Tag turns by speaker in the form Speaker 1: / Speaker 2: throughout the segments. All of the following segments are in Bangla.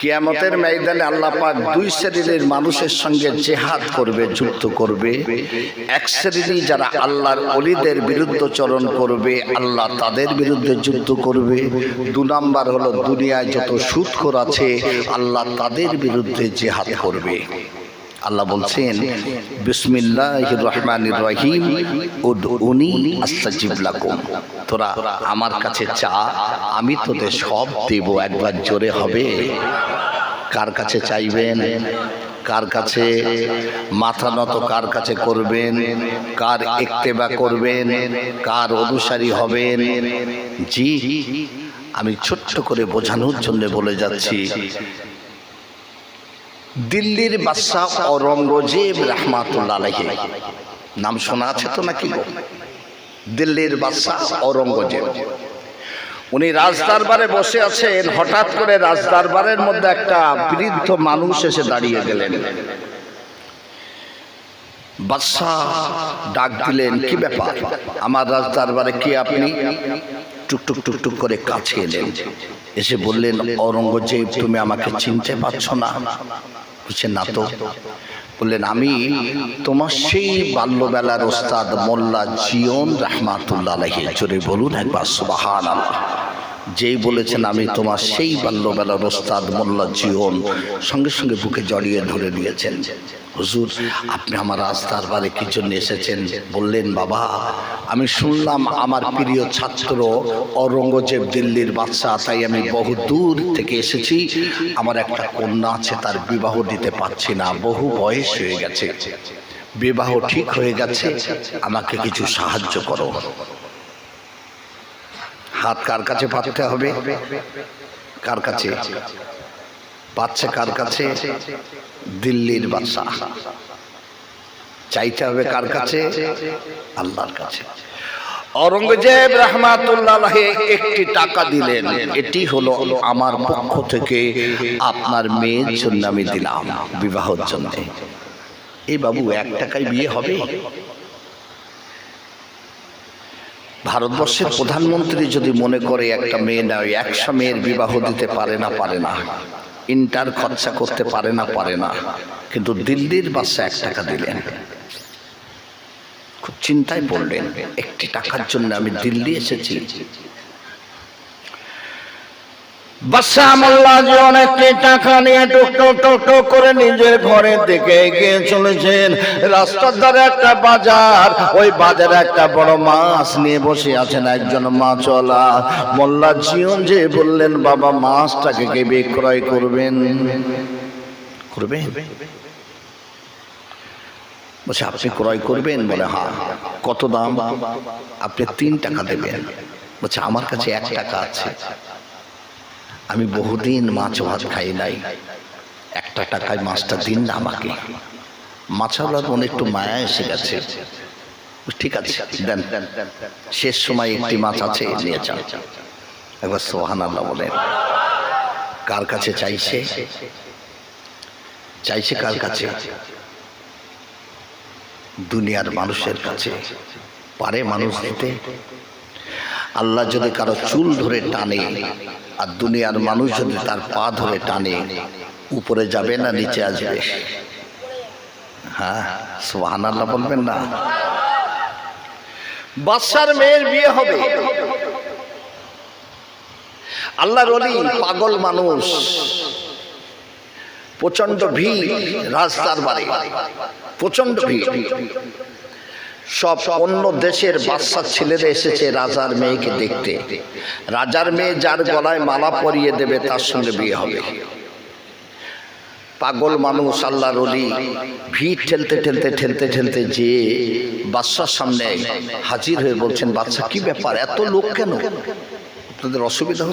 Speaker 1: কিয়ামতের ময়দানে আল্লাহ পাক দুই শ্রেণীর মানুষের সঙ্গে জিহাদ করবে, যুদ্ধ করবে। এক শ্রেণী যারা আল্লাহর ওলিদের বিরুদ্ধচরণ করবে, আল্লাহ তাদের বিরুদ্ধে যুদ্ধ করবে। দু নাম্বার হলো দুনিয়ায় যত সুদখোর আছে, আল্লাহ তাদের বিরুদ্ধে জিহাদ করবে। আল্লাহ বলছেন বিসমিল্লাহির রহমানির রহিম, উদউনি আস্তাজিব লাকুম। তোরা আমার কাছে চা, আমি তোদের সব দেব। একবার জোরে হবে। কার কাছে চাইবেন? কার কাছে মাথা নত কার কাছে করবেন? কার ইত্তেবা করবেন? কার অনুসারী হবেন? জি, আমি ছোট্ট করে বোঝানোর জন্য বলে যাচ্ছি। দিল্লির বাদশা ঔরঙ্গজেব রাহমাতুল্লাহ আলাইহি, নাম শোনা আছে তো নাকি গো? দিল্লির বাদশা ঔরঙ্গজেব, উনি রাজদরবারে বসে আছেন। হঠাৎ করে রাজদরবারের মধ্যে একটা বৃদ্ধ মানুষ এসে দাঁড়িয়ে গেলেন। বাদশা ডাক দিলেন, কি ব্যাপার? আমার রাজদরবারে কে আপনি? টুকটুক টুকটুক করে কাছে এলেন, এসে বললেন, ঔরঙ্গজেব তুমি আমাকে চিনতে পারছো না? বুঝছেন না তো? বললেন, আমি তোমার সেই বাল্যবেলার ওস্তাদ মোল্লা জিয়ন রাহমাতুল্লাহ আলাইহি। জোরে বলুন একবার সুবহানাল্লাহ। যেই বলেছেন আমি তোমার সেই বাল্যবেলার ওস্তাদ মোল্লা জিয়ন, সঙ্গে সঙ্গে বুকে জড়িয়ে ধরে নিয়েছেন। হুজুর, আপনি আমার রাজদরবারে কি জন্য এসেছেন? বললেন, বাবা আমি শুনলাম আমার প্রিয় ছাত্র ঔরঙ্গজেব দিল্লির বাদশা, তাই আমি বহু দূর থেকে এসেছি। আমার একটা কন্যা আছে, তার বিবাহ দিতে পারছি না, বহু বয়স হয়ে গেছে, বিবাহ ঠিক হয়ে গেছে, আমাকে কিছু সাহায্য করো। হাত কার কাছে পাততে হবে? কার কাছে পাচ্ছে? কার কাছে? দিল্লির বাদশা। চাইতে হবে কার কাছে? আল্লাহর কাছে। ঔরঙ্গজেব রাহমাতুল্লাহ আলাইহি একটি টাকা দিলেন, এটি হলো আমার পক্ষ থেকে আপনার মেয়ের জন্য আমি দিলাম, বিবাহের জন্য। এই বাবু, 1 টাকায় বিয়ে হবে? ভারতবর্ষের প্রধানমন্ত্রী যদি মনে করে একটা মেয়ে নয় 100 মেয়ের বিবাহ দিতে পারে না, ইন্টার খরচা করতে পারে না, কিন্তু দিল্লির বাদশা 1 টাকা দিলেন। খুব চিন্তায় পড়লেন, একটি টাকার জন্য আমি দিল্লি এসেছি। বাদশা মোল্লা জিয়ন একটি টাকা নিয়ে টুক করে নিজের ঘরের দিকে এগিয়ে চলেছেন। রাস্তার ধারে একটা বাজার, ওই বাজারে একটা বড় মাছ নিয়ে বসে আছেন একজন মাছওয়ালা। মোল্লা জিয়ন যে বললেন, বাবা মাছটাকে কে বিক্রয় করবেন? বলছে, আপনি ক্রয় করবেন? বলে, হ্যাঁ। কত দাম? আপনি 3 টাকা দেবেন। বলছে, আমার কাছে 1 টাকা আছে, আমি বহুদিন মাছ ভাত খাই নাই, 1 টাকায় মাছটা দিন না আমাকে। মাছওয়ালার মনে একটু মায়া এসে গেছে। ঠিক আছে, দেন। শেষ সময় একটি মাছ আছে, নিয়ে যান। একবার সুবহানাল্লাহ বলেন। কার কাছে চাইছে? কার কাছে? দুনিয়ার মানুষের কাছে। পারে মানুষ দিতে? আল্লাহ যদি কারো চুল ধরে টানে আর দুনিয়ার মানুষ যদি তার পা ধরে টানে, উপরে যাবে না নিচে আসবে? হ্যাঁ, সুবহানাল্লাহ বলবেন না? বাদশার মেয়ের বিয়ে হবে। আল্লাহর ওলি পাগল মানুষ, প্রচন্ড ভিড় রাজদরবারে, প্রচন্ড ভিড়। সব অন্য দেশের বাদশার ছেলেরা এসেছে রাজার মেয়েকে দেখতে। রাজার মেয়ে যার গলায় মালা পরিয়ে দেবে তার সঙ্গে বিয়ে হবে। পাগল মানুষ আল্লাহর ওলি ভিড় ঠেলতে যে বাদশার সামনে হাজির হয়ে বলছেন, বাদশা কি ব্যাপার, এত লোক কেন? আপনাদের অসুবিধা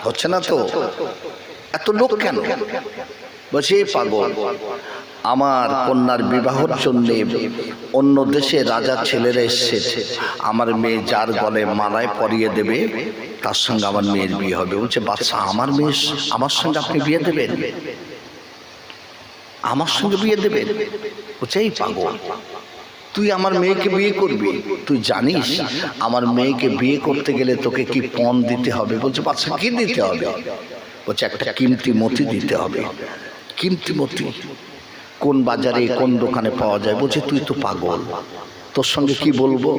Speaker 1: হচ্ছে না তো? এত লোক কেন? বলছে, পাগল, আমার কন্যার বিবাহের জন্য অন্য দেশে রাজার ছেলেরা এসেছে, আমার মেয়ে যার গলে মালায় পরিয়ে দেবে তার সঙ্গে আমার মেয়ের বিয়ে হবে। বলছে, বাদশা আমার মেয়ে আমার সঙ্গে আপনি বিয়ে দেবেন? আমার সঙ্গে বিয়ে দেবেন? বলছে, এই পাগল, তুই আমার মেয়েকে বিয়ে করবি? তুই জানিস আমার মেয়েকে বিয়ে করতে গেলে তোকে কি পণ দিতে হবে? বলছে, বাদশা কি দিতে হবে? বলছে একটা কিমতি মতি দিতে হবে। কিমতি মতি কোন বাজারে কোন দোকানে পাওয়া যায়? বলছে তুই তো পাগল, তোর সঙ্গে কি বলবো।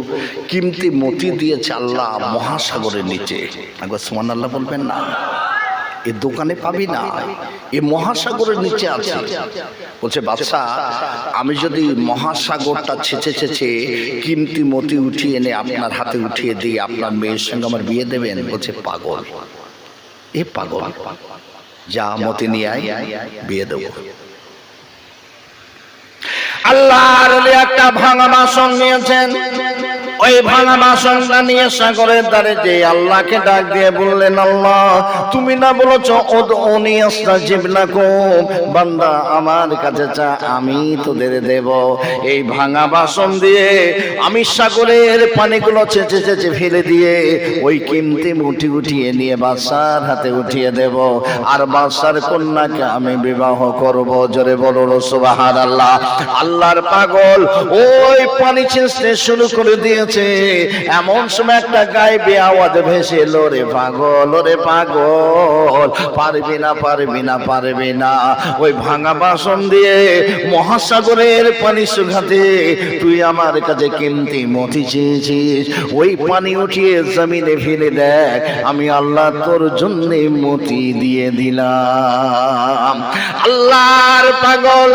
Speaker 1: কিমতি মতি দিয়েছে আল্লাহ মহাসাগরের নিচে। একবার সুবহানাল্লাহ বলবেন না? এ দোকানে পাবি না, এ মহাসাগরের নিচে আছে। বলছে বাদশা, আমি যদি মহাসাগরটা ছেঁচে ছেঁচে কিমতি মতি উঠিয়ে এনে আপনার হাতে উঠিয়ে দিই, আপনার মেয়ের সঙ্গে আমার বিয়ে দেবেন? বলছে পাগল, এ পাগল, যা মতি নিয়ে আয়, বিয়ে দেবো। আল্লাহর একটা ভাঙা বাসন নিয়েছেন, ওই ভাঙা বাসনটা নিয়ে সাগরের ধারে যে আল্লাহকে ডাক দিয়ে বললেন, আল্লাহ তুমি না বলেছ উদউনি আস্তাজিব লাকুম, বান্দা আমার কাছে চা আমি তোদের দেব। এই ভাঙা বাসন দিয়ে আমি সাগরের পানিগুলো ছেঁচে ছেঁচে ফেলে দিয়ে ওই কিমতি মুঠি উঠিয়ে নিয়ে বাদশার হাতে উঠিয়ে দেব, আর বাদশার কন্যাকে আমি বিবাহ করব। জোরে বলো সুবহানাল্লাহ। আল্লাহর পাগল ওই পানি ছেঁচতে শুরু করে দিয়েছে, এমন সময় একটা গায়েবী আওয়াজ ভেসে এলো, রে পাগল, ওরে পাগল, পারবি না পারবি না পারবি না ওই ভাঙা বাসন দিয়ে মহাসাগরের পানি শুকাতে তুই আমার কাছে কিমতি মতি চেয়েছিস, ওই পানি উঠিয়ে জমিনে ফেলে দেখ, আমি আল্লাহ তোর জন্য মতি দিয়ে দিলাম। আল্লাহর পাগল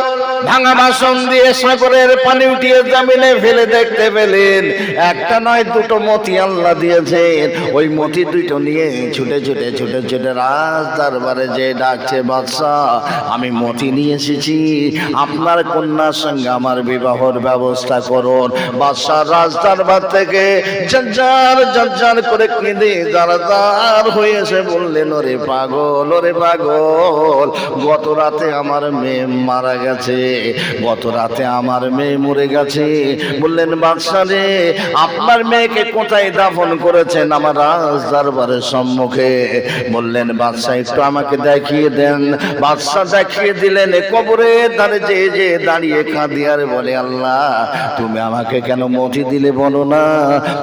Speaker 1: ভাঙা বাসন দিয়ে সাগরের পানি উঠিয়ে জমিনে ফেলে দেখতে পেলেন একটা নয় দুটো মতি আল্লাহ দিয়েছেন। ওই মতি দুটো নিয়ে ছুটে ছুটে ছুটে ছুটে রাজ দরবারে যে ডাকছে, বাদশাহ আমি মতি নিয়ে এসেছি, আপনার কন্যার সঙ্গে আমার বিবাহর ব্যবস্থা করুন। বাদশাহ রাজ দরবার থেকে ঝরঝর ঝরঝর করে কেঁদে দাঁড়াদার হয়ে এসে বললেন, ওরে পাগল, ওরে পাগল, গত রাতে আমার মেয়ে মারা গেছে, গত রাতে আমার মেয়ে মরে গেছে। বললেন বাদশাহ রে, আপনার মেয়েকে কোথায় দাফন করেছেন আমার রাজ দরবারের সম্মুখে? বললেন বাদশাহ একটু আমাকে দেখিয়ে দেন। বাদশাহ দেখিয়ে দিলেন কবরে দাঁড়িয়ে যে দাঁড়িয়ে কাঁদি আর বলে, আল্লাহ তুমি আমাকে কেন মতি দিলে বলো না,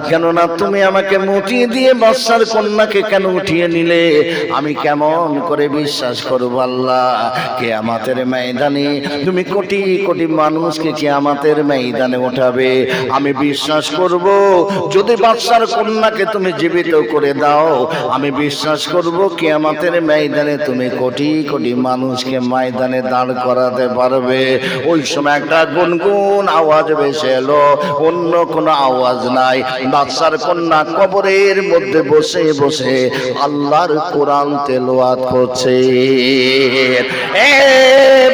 Speaker 1: কেননা তুমি আমাকে মতি দিয়ে বাদশার কন্যাকে কেন উঠিয়ে নিলে? আমি কেমন করে বিশ্বাস করবো আল্লাহ, কিয়ামতের ময়দানে তুমি কোটি কোটি মানুষকে কিয়ামতের ময়দানে উঠাবে, আমি বিশ্বাস করব যদি বাদশার কন্যাকে তুমি জীবিত করে দাও, আমি বিশ্বাস করব কিয়ামতের ময়দানে তুমি কোটি কোটি মানুষকে ময়দানে দাঁড় করাতে পারবে। ওই সময় একটা গুনগুন আওয়াজ ভেসে এলো, অন্য কোনো আওয়াজ নাই। বাদশার কন্যা কবরের মধ্যে বসে বসে আল্লাহর কোরআন তেলাওয়াত করছে। এ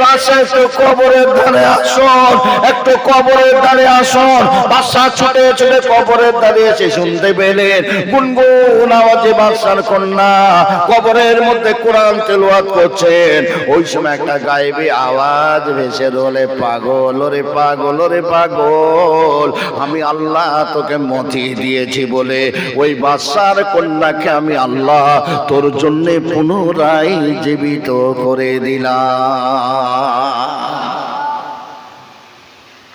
Speaker 1: বাদশা একটু কবরের ধারে আসুন, একটু কবরের ধারে আসুন। বাদশা ছুটে ছুটে কবরের ধারে এসে শুনতে পেলেন গুনগুন আওয়াজে বাদশার কন্যা কবরের মধ্যে কোরআন তেলাওয়াত করছেন। ওই সময় একটা গায়েবী আওয়াজ ভেসে এলো, পাগল, ওরে পাগল, ওরে পাগল, আমি আল্লাহ তোকে মতি দিয়েছি বলে ওই বাদশার কন্যাকে আমি আল্লাহ তোর জন্য পুনরায় জীবিত করে দিলাম।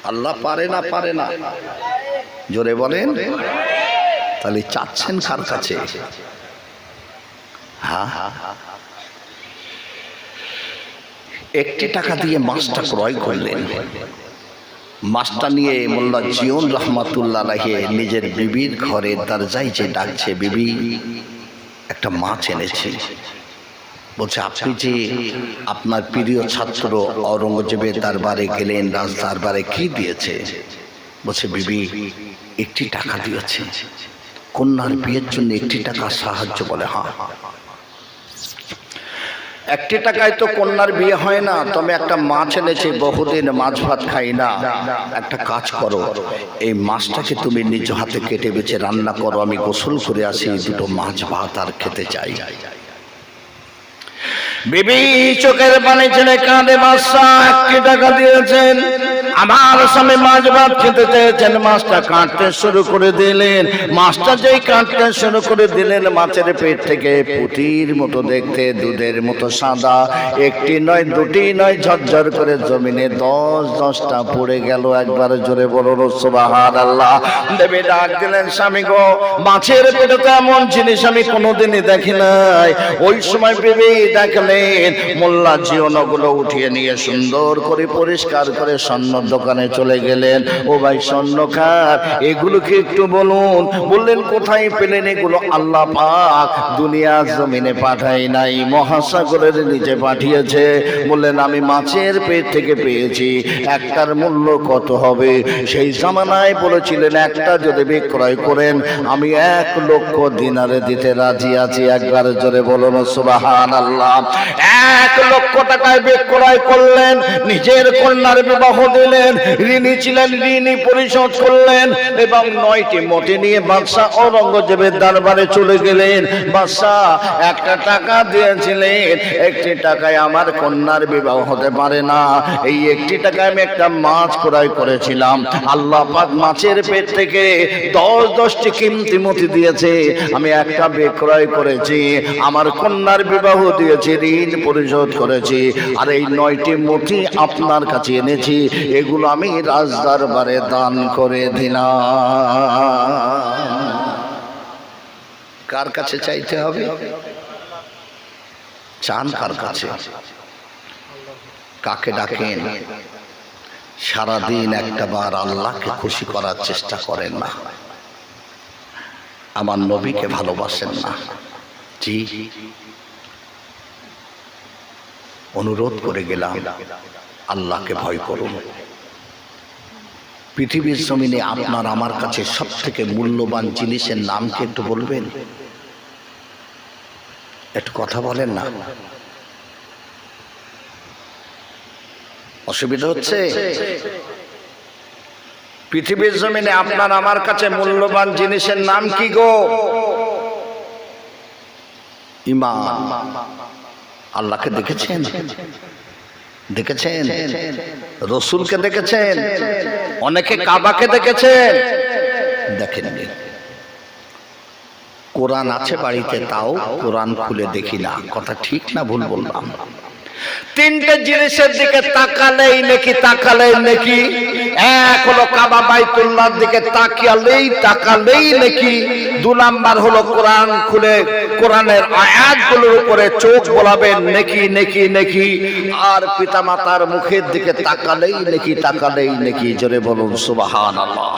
Speaker 1: আল্লাহ পারে না, পারে না? জোরে বলেন। তাহলে চাচ্ছেন কার কাছে? একটি টাকা দিয়ে মাছটা ক্রয় করলেন। মাছটা নিয়ে মোল্লা জিয়ন রহমাতুল্লাহ আলাইহি নিজের বিবির ঘরে দরজায় যে ডাকছে, বিবি একটা মাছ এনেছি। বলছে আপনি যে আপনার প্রিয় ছাত্র আওরঙ্গজেবের দরবারে গেলেন, রাজ দরবারে কি দিয়েছে? বলছে বিবি একটি টাকা দিয়েছে, কন্যার বিয়ের জন্য একটি টাকা সাহায্য। বলে হ্যাঁ, একটি টাকায় তো কন্যার বিয়ে হয় না, তবে একটা মাছ এনেছে, বহুদিন মাছ ভাত খাই না, একটা কাজ করো, এই মাছটাকে তুমি নিজ হাতে কেটে বেছে রান্না করো, আমি গোসল করে আসি, দুটো মাছ ভাত আর খেতে চাই। বিবি চোখের পানি ছেড়ে কাঁদে, বাদশাহ 1 টাকা দিয়েছেন, আমার স্বামী মাছ ভাত খেতে চেয়েছেন, মাছটা কাটতে শুরু করে দিলেন। মাছটা যেই কাটতে শুরু করে দিলেন, মাছের পেট থেকে পুঁটির মতো দেখতে, দুধের মতো সাদা, 1টি নয় 2টি নয়, ঝরঝর করে জমিনে 10টা পড়ে গেল। একবার জোরে বলুন সুবহানাল্লাহ। দেবী ডাক দিলেন, স্বামী গো, মাছের পেটে তো এমন জিনিস আমি কোনোদিনই দেখি নাই। ওই সময় বিবি দেখলেন মোল্লা জীবনগুলো উঠিয়ে নিয়ে সুন্দর করে পরিষ্কার করে স্বর্ণ দোকানে চলে গেলেন। ও ভাই, স্বর্ণকার, এগুলোকে একটু বলুন। বললেন, কোথায় পেলেন এগুলো? আল্লাহ পাক দুনিয়ার জমিনে পাঠাই নাই, মহাসাগরের নিচে পাঠিয়েছে। বললেন, আমি মাছের পেট থেকে পেয়েছি। একটার মূল্য কত হবে? সেই জামানায় বলেছিলেন, একটা যদি বিক্রয় করেন আমি 1 লক্ষ দিনারে দিতে রাজি আছি। একবার জোরে বলুন সুবহানাল্লাহ। 1 লক্ষ টাকায় বিক্রয় করলেন, নিজের কন্যার বিবাহ দিলেন, ঋণী ছিলেন ঋণী পরিশোধ করলেন, এবং 9টি মোটি নিয়ে বাদশাহ ঔরঙ্গজেবের দরবারে চলে গেলেন। বাদশাহ 1 টাকা দিয়েছিলেন, 1টি টাকায় আমার কন্যার বিবাহ হতে পারে না, এই 1টি টাকায় আমি একটা মাছ ক্রয় করেছিলাম। আল্লাহ পাক মাছের পেট থেকে 10টি কিমতি মতি দিয়েছে, আমি একটা বিক্রয় করেছি, আমার কন্যার বিবাহ দিয়েছি, ঋণ পরিশোধ করেছি, আর এই 9টি মতি আপনার কাছে এনেছি, এগুলো আমি রাজদরবারে দান করে দিলাম। কার কাছে চাইতে হবে? চান কার কাছে? কাকে ডাকেন? সারাদিন একটাবার আল্লাহকে খুশি করার চেষ্টা করেন না, আমার নবীকে ভালোবাসেন না। জি, অনুরোধ করে গেলাম, আল্লাহকে ভয় করুন। পৃথিবীর জমিনে আপনার আমার কাছে সবথেকে মূল্যবান জিনিসের নাম কি একটু বলবেন? একটু কথা বলেন না, অসুবিধা হচ্ছে? পৃথিবীর জমিনে আপনার আমার কাছে মূল্যবান জিনিসের নাম কি গো? ঈমান। আল্লাহকে দেখেছেন? দেখেছেন? রসুলকে দেখেছেন? অনেকে কাবাকে দেখেছেন? দেখেননি। কোরআন আছে বাড়িতে, তাও কোরআন খুলে দেখি না। কথা ঠিক না ভুল বললাম? 3টে জিনিসের দিকে তাকালেই নাকি, তাকালেই নাকি। 1 হলো কাবা বাইতুল্লাহর দিকে তাকালেই নাকি। 2 নাম্বার হলো কোরআন খুলে কোরআনের আয়াতগুলোর উপরে চোখ বোলাবেন, নেকি নেকি নেকি। আর পিতামাতার মুখের দিকে তাকালেই নাকি, তাকালেই নাকি। জোরে বলুন সুবহানাল্লাহ।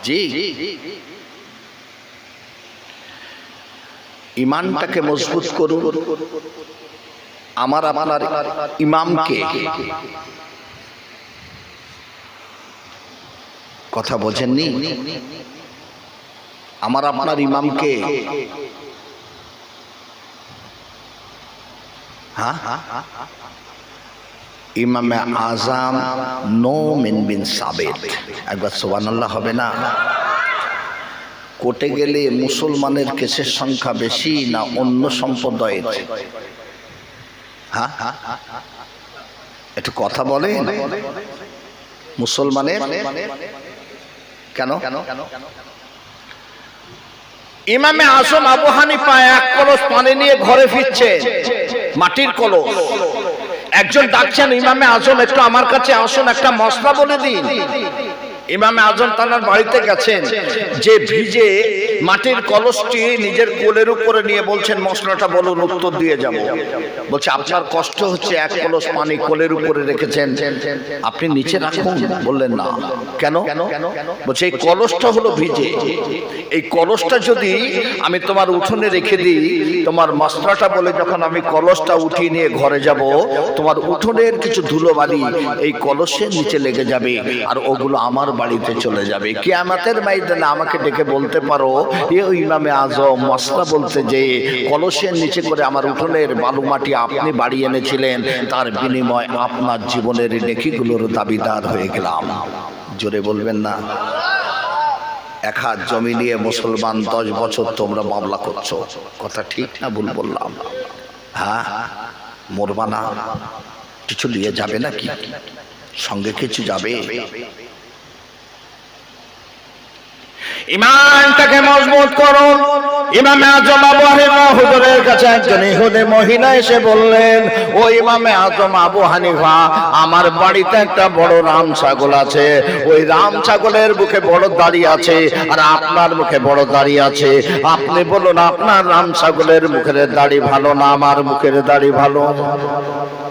Speaker 1: জি, ঈমানটাকে মজবুত করুন। আমার আপনার ইমামকে, কথা বোঝেননি? আমার আপনার ইমামকে, হ্যাঁ, ইমামে আজম নোমান বিন সাবিত। একবার সুবহানাল্লাহ হবে না? কোর্টে গেলে মুসলমানের কেসের সংখ্যা বেশি না অন্য সম্প্রদায়ের? হ্যাঁ, একটু কথা বলেন। মুসলমানের কেন? ইমামে আজম আবু হানিফা 1 কলস পানি নিয়ে ঘরে ফিরছে, মাটির কলস। একজন ডাকছেন, ইমামে আজম একটু আমার কাছে আসুন, একটা মশলা বলে দিন। ইমামে আজম তার বাড়িতে গেছেন, যে ভিজে মাটির কলসটি নিজের কোলের উপরে নিয়ে বলছেন, মশলাটা বলুন, উত্তর দিয়ে যাব। বলছে, আপনার কষ্ট হচ্ছে, 1 কলস পানি কোলের উপরে রেখেছেন, আপনি নিচে রাখুন। বললেন, না। কেন? বলছে, এই কলসটা হলো ভিজে, এই কলসটা যদি আমি তোমার উঠোনে রেখে দিই, তোমার মশলাটা বলে যখন আমি কলসটা উঠিয়ে নিয়ে ঘরে যাব, তোমার উঠোনের কিছু ধুলোবালি এই কলসের নিচে লেগে যাবে, আর ওগুলো আমার বাড়িতে চলে যাবে। কিয়ামতের ময়দানে আমাকে ডেকে বলতে পারো, এ ইমামে আজম মশলা বলতে যে কলসের নিচে করে আমার উঠোনের বালু মাটি আপনি বাড়ি এনেছিলেন, তার বিনিময় আপনার জীবনের নেকিগুলোর দাবিদার হয়ে গেলাম। জোরে বলবেন না? 1 হাত জমি নিয়ে মুসলমান 10 বছর তোমরা মামলা করছো। কথা ঠিক না ভুল বললাম? হ্যাঁ, মরবা না, কিছু নিয়ে যাবে নাকি? সঙ্গে কিছু যাবে?
Speaker 2: ইমানটাকে মজবুত করুন। ইমামে আজম আবু হানিফা হুজুরের কাছে একজন ইহুদি মহিলা এসে বললেন, ও ইমামে আজম আবু হানিফা, আমার বাড়িতে একটা বড় রাম ছাগল আছে, ওই রাম ছাগলের মুখে বড় দাড়ি আছে আর আপনার মুখে বড় দাড়ি আছে, আপনি বলুন আপনার রাম ছাগলের মুখের দাড়ি ভালো না আমার মুখের দাড়ি ভালো?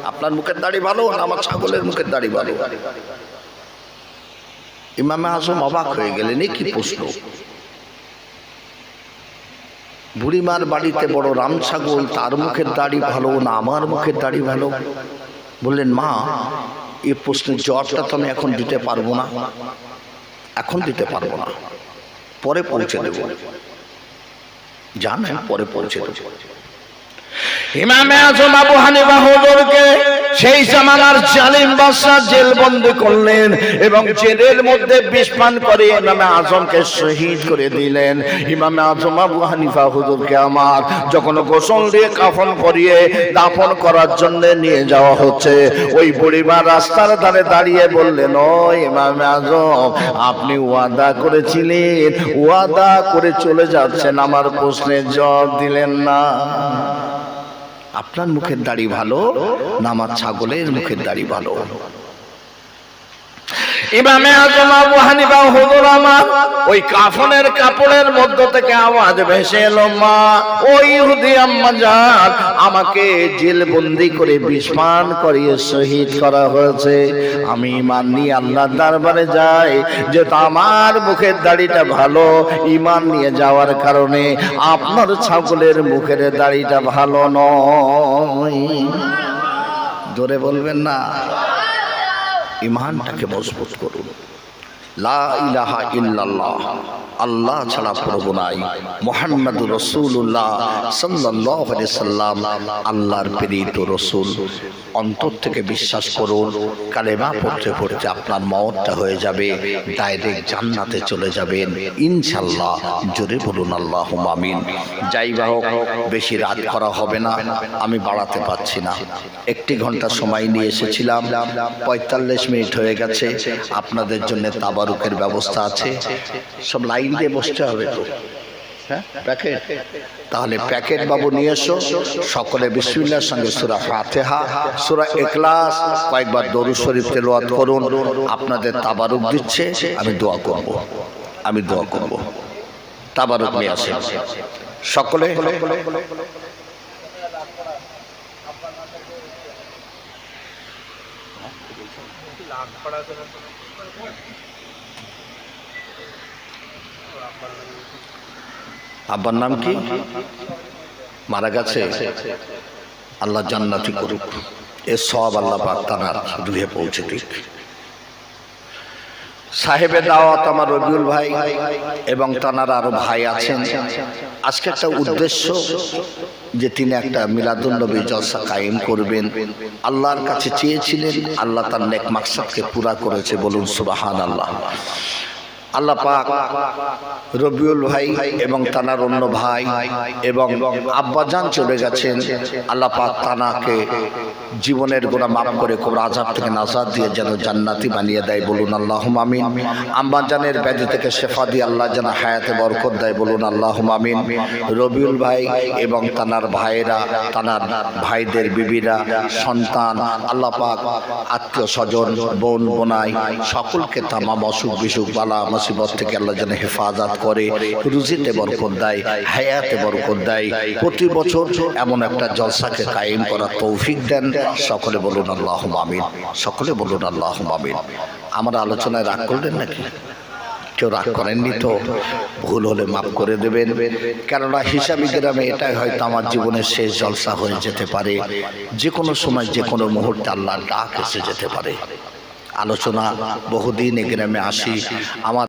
Speaker 1: আপনার মুখের দাড়ি ভালো না আমার ছাগলের মুখের দাড়ি ভালো? ইমামে আজম অবাক হয়ে গেলেন, এই কি প্রশ্ন? বুড়িমার বাড়িতে বড় রাম ছাগল, তার মুখের দাড়ি ভালো না আমার মুখের দাড়ি ভালো? বললেন, মা, এই প্রশ্নের জবাবটা তো আমি এখন দিতে পারবো না, এখন দিতে পারবো না, পরে পৌঁছে দেব। জানেন, পরে পৌঁছে দেব।
Speaker 2: ইমামে আজম আবু হানিফা হুজুরকে সেই জামানার জালিম বাদশা জেলবন্দি করলেন এবং জেলের মধ্যে বিষ পান করে ইমামে আজমকে শহীদ করে দিলেন। ইমামে আজম আবু হানিফা হুজুরকে আমার যখন গোসল দিয়ে কাফন পরিয়ে দাফন করার জন্য নিয়ে যাওয়া হচ্ছে, ওই বুড়িমা রাস্তার ধারে দাঁড়িয়ে বললেন, ও ইমামে আজম, আপনি ওয়াদা করেছিলেন, ওয়াদা করে চলে যাচ্ছেন, আমার প্রশ্নের জবাব দিলেন না।
Speaker 1: আপনার মুখের দাড়ি ভালো না আমার ছাগলের মুখের দাড়ি ভালো?
Speaker 2: ইমামে আজম আবু হানিফা হুজুর আমার ওই কাফনের কাপড়ের মধ্য থেকে আওয়াজ ভেসে এলো, মা, ওই ইহুদি আম্মা জান, আমাকে জেলবন্দি করে বিষ পান করিয়ে শহীদ করা হয়েছে। আমি ঈমান নিয়ে আল্লাহর দরবারে যাই, যেহেতু আমার মুখের দাড়িটা ভালো, ঈমান নিয়ে যাওয়ার কারণে আপনার ছাগলের মুখের দাড়িটা ভালো নয়।
Speaker 1: জোরে বলবেন না? ইমানটাকে মজবুত করুন। লা ইলাহা ইল্লাল্লাহ, আল্লাহ ছাড়া প্রভু নাই, মুহাম্মাদুর রাসূলুল্লাহ সাল্লাল্লাহু আলাইহি সাল্লাম আল্লাহর প্রেরিত রাসূল। অন্তর থেকে বিশ্বাস করুন, কালেমা পড়তে পড়তে আপনার মওতটা হয়ে যাবে, ডাইরেক্ট জান্নাতে চলে যাবেন ইনশাআল্লাহ। জোরে বলুন আল্লাহুম্মা আমিন। যাই হোক, বেশি রাত করা হবে না, আমি বাড়াতে পারছি না। 1 ঘন্টা সময় নিয়ে এসেছিলাম, 45 মিনিট হয়ে গেছে। আপনাদের জন্য তাবারুকের ব্যবস্থা আছে, সব লাইন দিয়ে বসতে হবে তো, হ্যাঁ, প্যাকেট, তাহলে প্যাকেট বাবু নিয়ে এসো। সকলে বিসমিল্লাহর সঙ্গে সূরা ফাতিহা, সূরা ইখলাস, কয়েকবার দরুদ শরীফ তেলাওয়াত করুন। আপনাদের তাবারুক দিচ্ছে, আমি দোয়া করব, আমি দোয়া করব। তাবারুক নিয়ে আসেন সকলে। আব্বার নাম কি? মারা গেছে, আল্লাহ জান্নাতি করুক, এ সওয়াব আল্লাহ পাক তার রুহে পৌঁছে দিক। সাহেবে দাওয়াত আমার রবিউল ভাই এবং তানার আরো ভাই আছেন। আজকে একটা উদ্দেশ্য যে তিনি একটা মিলাদুন নবী জলসা কায়েম করবেন। আল্লাহর কাছে চেয়েছিলেন, আল্লাহ তার নেক মাকসাদকে পুরা করেছে, বলুন সুবহানাল্লাহ। আল্লাহ পাক রবিউল ভাই এবং তানার অন্য ভাই এবং আব্বাজান চলে গেছেন, আল্লাহ পাক তানাকে জীবনের গুনাহ মাফ করে কবর আযাব থেকে নাজাত দিয়ে যেন জান্নাতি বানিয়ে দেয়, বলুন আল্লাহুম্মা আমিন। আম্মাজানের ব্যাধি থেকে শেফা দিয়ে আল্লাহ যেন হায়াতে বরকত দেয়, বলুন আল্লাহুম্মা আমিন। রবিউল ভাই এবং তানার ভাইয়েরা, তানার ভাইদের বিবিরা, সন্তান, আল্লাহ পাক আত্মীয় স্বজন, বোন বোনাই সকলকে তামাম অসুখ বিসুখ বালা মুসিবত থেকে আল্লাহ যেন হেফাজত করে, রুজিতে বরকত দেয়, হায়াতে বরকত দেয়। প্রতি বছর এমন একটা জলসাকে কায়েম করার তৌফিক দেন। সকলে বলুন আল্লাহুম্মা আমিন, সকলে বলুন আল্লাহুম্মা আমিন। আমার আলোচনায় রাগ করলেন নাকি? কেউ রাগ করেননি তো? ভুল হলে মাফ করে দেবেন, কেননা হিসাবি গ্রামে এটাই হয়তো আমার জীবনের শেষ জলসা হয়ে যেতে পারে। যে কোনো সময় যে কোনো মুহূর্তে আল্লাহর ডাক এসে যেতে পারে। আলোচনা বহুদিন এ গ্রামে আসি, আমার